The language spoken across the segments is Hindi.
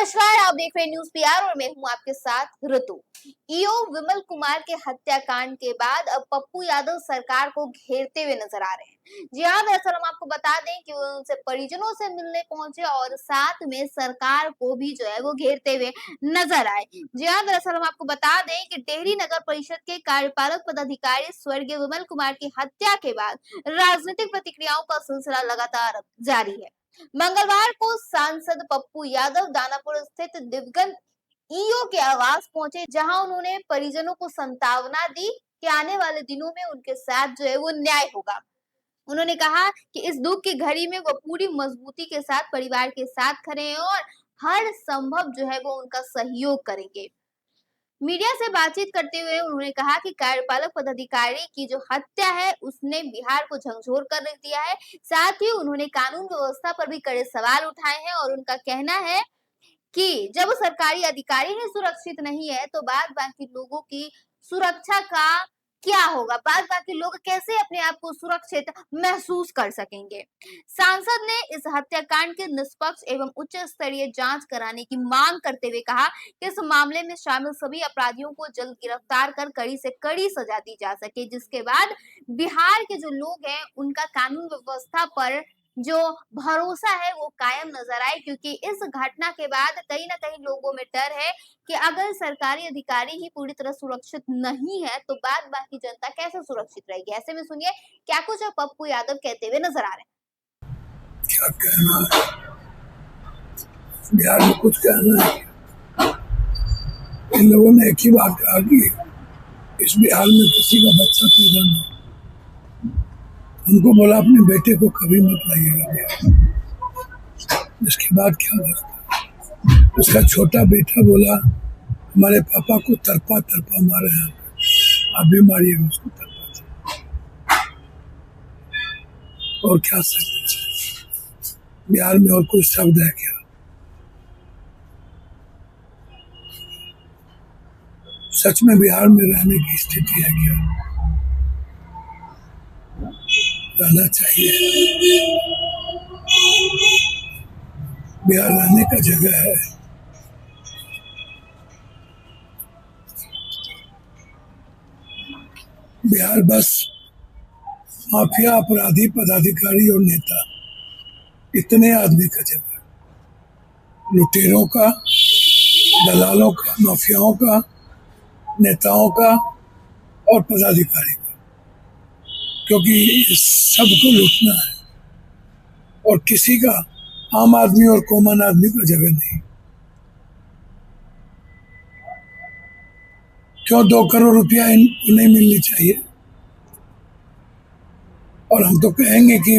नमस्कार, आप देख रहे हैं न्यूज़ पीआर और मैं हूं आपके साथ ऋतु। ईओ विमल कुमार के हत्याकांड के बाद अब पप्पू यादव सरकार को घेरते हुए नजर आ रहे हैं। जी हां, दरअसल हम आपको बता दें कि वो उनसे परिजनों से मिलने पहुंचे और साथ में सरकार को भी जो है वो घेरते हुए नजर आए। जी हां, दरअसल हम आपको बता दें कि टेहरी नगर परिषद के कार्यपालक पदाधिकारी स्वर्गीय विमल कुमार की हत्या के बाद राजनीतिक प्रतिक्रियाओं का सिलसिला लगातार जारी है। मंगलवार को सांसद पप्पू यादव दानापुर स्थित दिवंगत ईओ के आवास पहुंचे, जहां उन्होंने परिजनों को सांत्वना दी कि आने वाले दिनों में उनके साथ जो है वो न्याय होगा। उन्होंने कहा कि इस दुख की घड़ी में वो पूरी मजबूती के साथ परिवार के साथ खड़े हैं और हर संभव जो है वो उनका सहयोग करेंगे। मीडिया से बातचीत करते हुए उन्होंने कहा कि कार्यपालक पदाधिकारी की जो हत्या है उसने बिहार को झकझोर कर रख दिया है। साथ ही उन्होंने कानून व्यवस्था पर भी कड़े सवाल उठाए हैं और उनका कहना है कि जब सरकारी अधिकारी ही सुरक्षित नहीं है तो बाद बाकी लोगों की सुरक्षा का क्या होगा, बाद बाकी लोग कैसे अपने आप को सुरक्षित महसूस कर सकेंगे। सांसद ने इस हत्याकांड के निष्पक्ष एवं उच्च स्तरीय जांच कराने की मांग करते हुए कहा कि इस मामले में शामिल सभी अपराधियों को जल्द गिरफ्तार कर कड़ी से कड़ी सजा दी जा सके, जिसके बाद बिहार के जो लोग हैं उनका कानून व्यवस्था पर जो भरोसा है वो कायम नजर आए, क्योंकि इस घटना के बाद कहीं ना कहीं लोगों में डर है कि अगर सरकारी अधिकारी ही पूरी तरह सुरक्षित नहीं है तो बाद बाकी जनता कैसे सुरक्षित रहेगी। ऐसे में सुनिए क्या कुछ पप्पू यादव कहते हुए नजर आ रहे हैं। क्या कहना है, बिहार में कुछ कहना है। इन लोगों ने एक ही बात कहा कि इस बिहार में किसी का बच्चा पैदा नहीं। उनको बोला अपने बेटे को कभी मत लाइएगा बिहार। इसके बाद क्या करता, उसका छोटा बेटा बोला हमारे पापा को तरपा तरपा मारे हैं, आप भी मारिएगा उसको तरपा तरपा। और क्या सकते बिहार में, और कोई शब्द है क्या? सच में बिहार में रहने की स्थिति है क्या? रहना चाहिए। बिहार रहने का जगह है। बिहार बस माफिया, अपराधी, पदाधिकारी और नेता, इतने आदमी का जगह है। लुटेरों का, दलालों का, माफियाओं का, नेताओं का और पदाधिकारी का, क्योंकि सबको लूटना है और किसी का, आम आदमी और कॉमन आदमी का जगह नहीं। क्यों 2 करोड़ रुपया इनको नहीं मिलनी चाहिए? और हम तो कहेंगे कि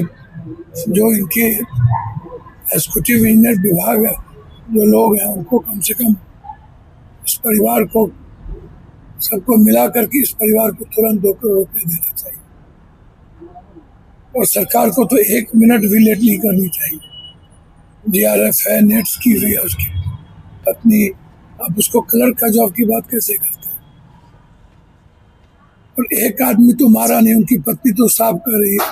जो इनके एग्जीक्यूटिव इंजीनियर विभाग है, जो लोग हैं, उनको कम से कम इस परिवार को, सबको मिला करके इस परिवार को तुरंत 2 करोड़ रुपया देना चाहिए। और सरकार को तो 1 मिनट भी लेट नहीं करनी चाहिए। DRF है, नेट्स की हुई है उसकी पत्नी, आप उसको क्लर्क का जॉब की बात कैसे करते हैं? और एक आदमी तो मारा नहीं, उनकी पत्नी तो साफ कर रही है।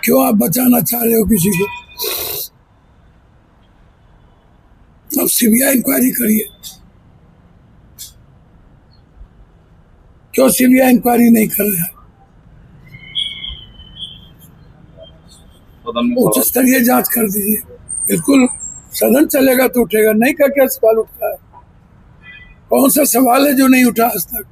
क्यों आप बचाना चाह रहे हो किसी को? अब CBI इंक्वायरी करिए। क्यों CBI इंक्वायरी नहीं कर रहे हैं? उच्च स्तरीय जांच कर दीजिए। बिल्कुल, सदन चलेगा तो उठेगा, नहीं का क्या सवाल उठता है? कौन सा सवाल है जो नहीं उठा आज तक?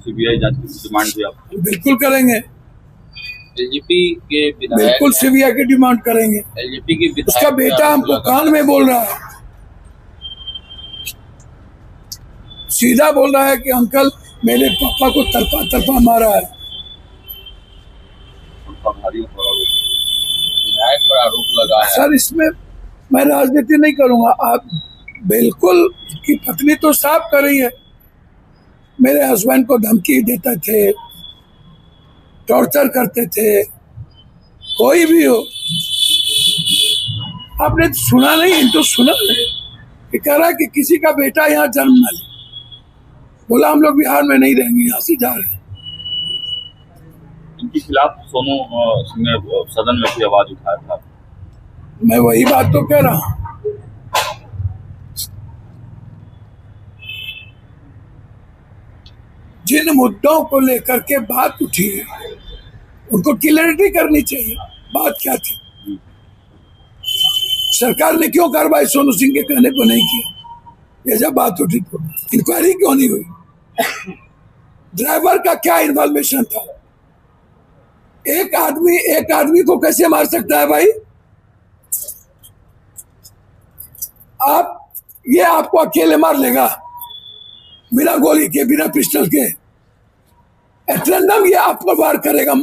CBI जांच की डिमांड भी आप बिल्कुल करेंगे। एलजेपी के विधायक, बिल्कुल CBI की डिमांड करेंगे। एलजेपी के विधायक, उसका बेटा हमको कान में बोल रहा है, सीधा बोल रहा है कि अंकल मेरे पापा को तरपा तरपा मारा है। विधायक पर आरोप लगा है। सर, इसमें मैं राजनीति नहीं करूंगा। आप बिल्कुल, की पत्नी तो साफ कर रही है, मेरे हस्बैंड को धमकी देते थे, टॉर्चर करते थे, कोई भी हो। आपने सुना नहीं? तो सुना नहीं। कह रहा कि किसी का बेटा यहाँ जन्म न ले, बोला हम लोग बिहार में नहीं रहेंगे, यहाँ से जा रहे हैं। इनके खिलाफ सोनू सिंह ने सदन में भी आवाज उठाया था। मैं वही बात तो कह रहा हूं। जिन मुद्दों को लेकर के बात उठी है उनको क्लियरिटी करनी चाहिए। बात क्या थी? सरकार ने क्यों कार्रवाई सोनू सिंह के कहने पर नहीं की? ये जब बात उठी तो इंक्वायरी क्यों नहीं हुई? ड्राइवर का क्या इन्वॉल्वेशन था? एक आदमी को कैसे मार सकता है भाई? ये आपको अकेले मार लेगा बिना गोली के, बिना पिस्टल के। एट रैंडम ये आपको वार करेगा।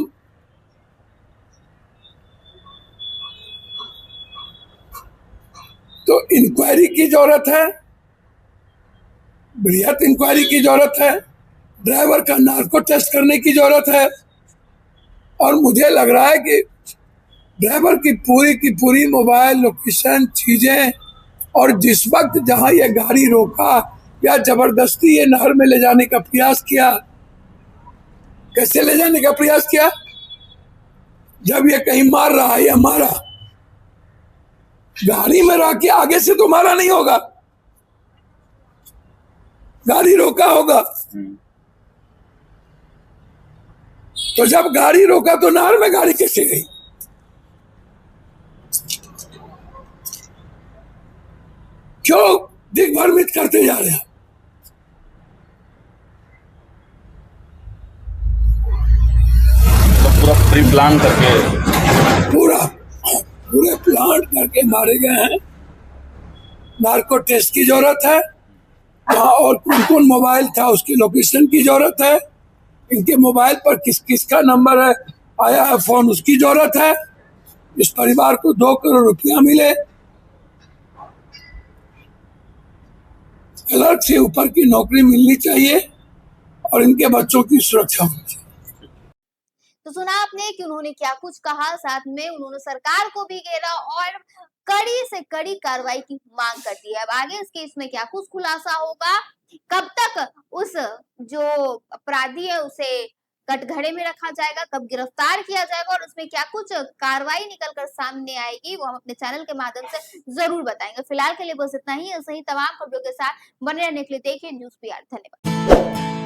तो इंक्वायरी की जरूरत है, बृहत इंक्वायरी की जरूरत है, ड्राइवर का नार्को टेस्ट करने की जरूरत है। और मुझे लग रहा है कि ड्राइवर की पूरी मोबाइल लोकेशन चीजें, और जिस वक्त जहां ये गाड़ी रोका या जबरदस्ती ये नहर में ले जाने का प्रयास किया, कैसे ले जाने का प्रयास किया? जब ये कहीं मार रहा है या मारा, गाड़ी में रह के आगे से तो मारा नहीं होगा, गाड़ी रोका होगा। तो जब गाड़ी रोका तो नहर में गाड़ी कैसे गई? क्यों दिग्भ्रमित करते जा रहे हैं? तो पूरा प्री प्लान करके पूरे प्लान करके मारे गए हैं। नार्को टेस्ट की जरूरत है वहाँ, और कौन कौन मोबाइल था उसकी लोकेशन की जरूरत है। इनके मोबाइल पर किस किस का नंबर है, आया है फोन, उसकी जरूरत है। इस परिवार को 2 करोड़ रुपया मिले, क्लर्क से ऊपर की नौकरी मिलनी चाहिए और इनके बच्चों की सुरक्षा होनी चाहिए। तो सुना आपने कि उन्होंने क्या कुछ कहा, साथ में उन्होंने सरकार को भी घेरा और कड़ी से कड़ी कार्रवाई की मांग कर दी है। अब आगे इस केस में क्या कुछ खुलासा होगा, कब तक उस जो अपराधी है उसे कटघरे में रखा जाएगा, कब गिरफ्तार किया जाएगा और उसमें क्या कुछ कार्रवाई निकल कर सामने आएगी, वो हम अपने चैनल के माध्यम से जरूर बताएंगे। फिलहाल के लिए बस इतना ही। ऐसे ही तमाम खबरों के साथ बने रहने के लिए देखिए न्यूज़ PR। धन्यवाद।